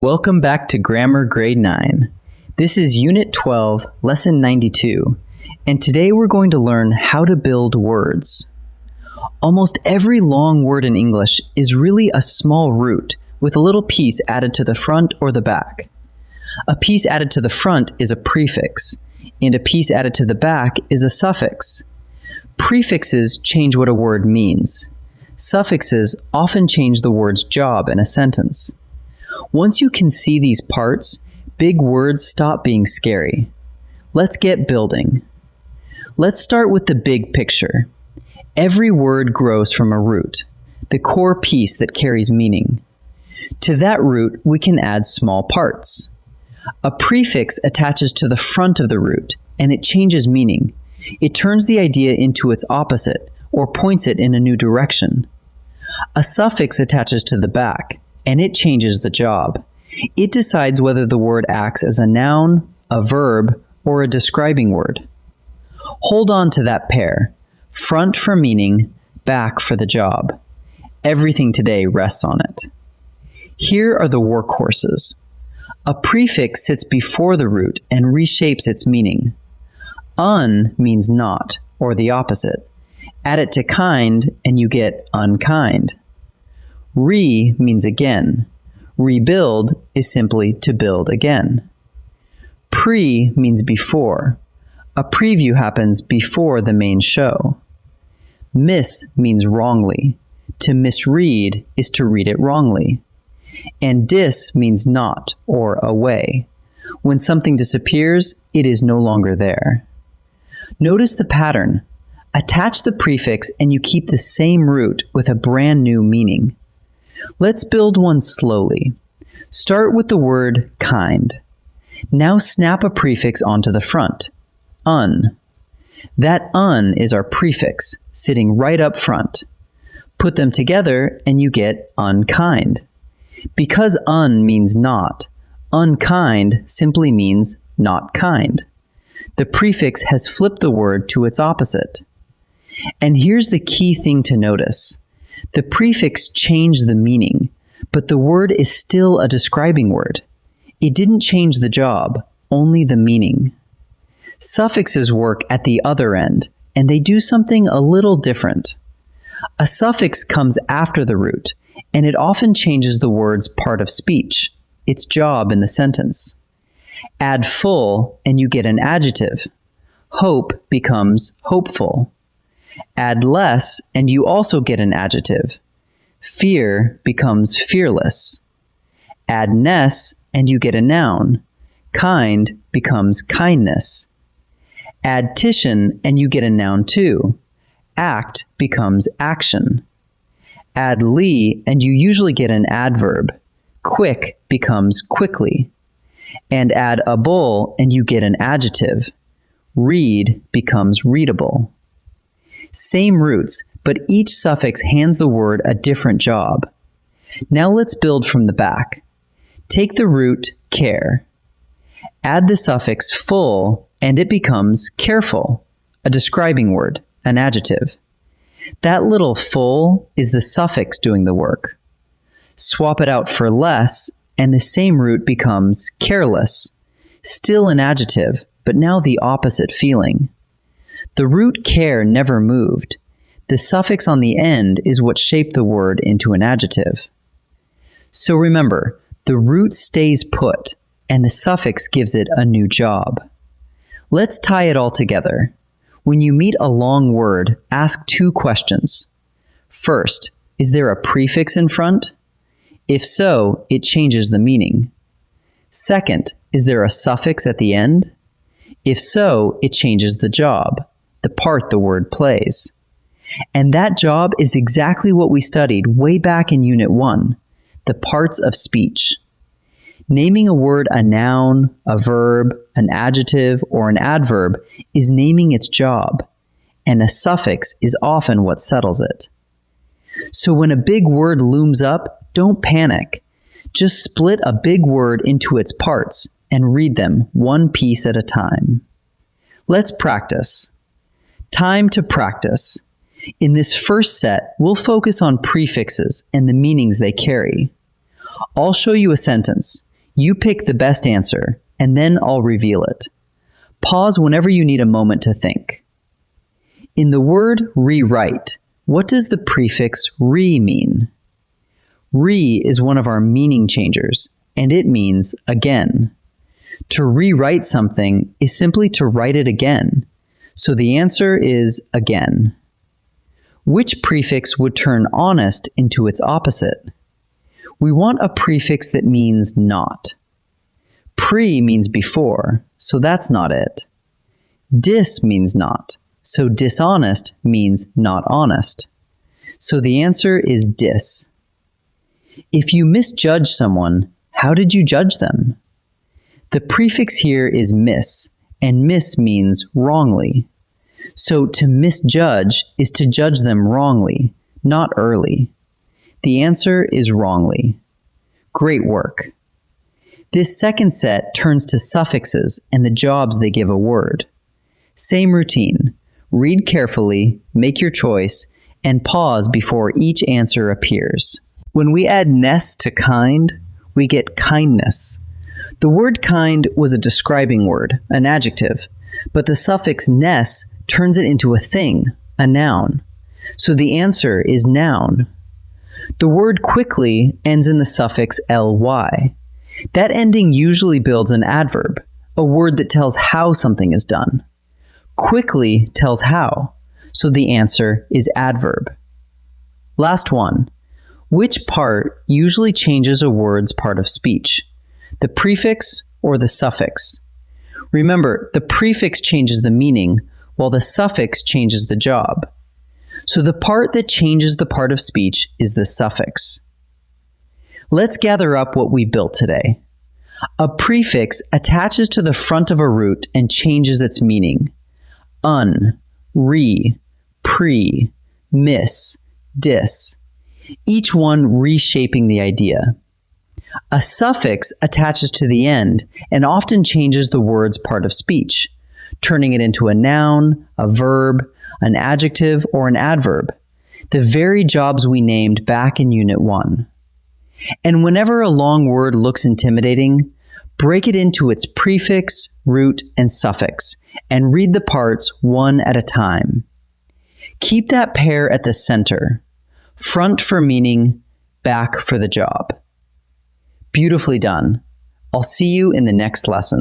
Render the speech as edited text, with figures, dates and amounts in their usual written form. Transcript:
Welcome back to Grammar Grade 9. This is Unit 12, Lesson 92, and today we're going to learn how to build words. Almost every long word in English is really a small root with a little piece added to the front or the back. A piece added to the front is a prefix, and a piece added to the back is a suffix. Prefixes change what a word means. Suffixes often change the word's job in a sentence. Once you can see these parts, big words stop being scary. Let's get building. Let's start with the big picture. Every word grows from a root, the core piece that carries meaning. To that root, we can add small parts. A prefix attaches to the front of the root, and it changes meaning. It turns the idea into its opposite, or points it in a new direction. A suffix attaches to the back, and it changes the job. It decides whether the word acts as a noun, a verb, or a describing word. Hold on to that pair. Front for meaning, back for the job. Everything today rests on it. Here are the workhorses. A prefix sits before the root and reshapes its meaning. Un means not, or the opposite. Add it to kind, and you get unkind. Re means again. Rebuild is simply to build again. Pre means before. A preview happens before the main show. Miss means wrongly. To misread is to read it wrongly. And dis means not or away. When something disappears, it is no longer there. Notice the pattern. Attach the prefix and you keep the same root with a brand new meaning. Let's build one slowly. Start with the word kind. Now snap a prefix onto the front. Un. That un is our prefix, sitting right up front. Put them together and you get unkind. Because un means not, unkind simply means not kind. The prefix has flipped the word to its opposite. And here's the key thing to notice. The prefix changed the meaning, but the word is still a describing word. It didn't change the job, only the meaning. Suffixes work at the other end, and they do something a little different. A suffix comes after the root, and it often changes the word's part of speech, its job in the sentence. Add full, and you get an adjective. Hope becomes hopeful. Add less, and you also get an adjective. Fear becomes fearless. Add ness, and you get a noun. Kind becomes kindness. Add titian, and you get a noun too. Act becomes action. Add ly, and you usually get an adverb. Quick becomes quickly. And add a bull, and you get an adjective. Read becomes readable. Same roots, but each suffix hands the word a different job. Now let's build from the back. Take the root care. Add the suffix full, and it becomes careful, a describing word, an adjective. That little full is the suffix doing the work. Swap it out for less, and the same root becomes careless, still an adjective, but now the opposite feeling. The root care never moved. The suffix on the end is what shaped the word into an adjective. So remember, the root stays put, and the suffix gives it a new job. Let's tie it all together. When you meet a long word, ask two questions. First, is there a prefix in front? If so, it changes the meaning. Second, is there a suffix at the end? If so, it changes the job, the part the word plays. And that job is exactly what we studied way back in Unit 1, the parts of speech. Naming a word a noun, a verb, an adjective, or an adverb is naming its job, and a suffix is often what settles it. So when a big word looms up, don't panic. Just split a big word into its parts and read them one piece at a time. Let's practice. Time to practice. In this first set, we'll focus on prefixes and the meanings they carry. I'll show you a sentence. You pick the best answer, and then I'll reveal it. Pause whenever you need a moment to think. In the word rewrite, what does the prefix re mean? Re is one of our meaning changers, and it means again. To rewrite something is simply to write it again, so the answer is again. Which prefix would turn honest into its opposite? We want a prefix that means not. Pre means before, so that's not it. Dis means not, so dishonest means not honest. So the answer is dis. If you misjudge someone, how did you judge them? The prefix here is mis, and mis means wrongly. So to misjudge is to judge them wrongly, not early. The answer is wrongly. Great work. This second set turns to suffixes and the jobs they give a word. Same routine. Read carefully, make your choice, and pause before each answer appears. When we add ness to kind, we get kindness. The word kind was a describing word, an adjective, but the suffix ness turns it into a thing, a noun. So the answer is noun. The word quickly ends in the suffix ly. That ending usually builds an adverb, a word that tells how something is done. Quickly tells how, so the answer is adverb. Last one. Which part usually changes a word's part of speech? The prefix or the suffix? Remember, the prefix changes the meaning, while the suffix changes the job. So the part that changes the part of speech is the suffix. Let's gather up what we built today. A prefix attaches to the front of a root and changes its meaning. Un, re, pre, mis, dis. Each one reshaping the idea. A suffix attaches to the end and often changes the word's part of speech, turning it into a noun, a verb, an adjective, or an adverb, the very jobs we named back in Unit 1. And whenever a long word looks intimidating, break it into its prefix, root, and suffix, and read the parts one at a time. Keep that pair at the center, front for meaning, back for the job. Beautifully done. I'll see you in the next lesson.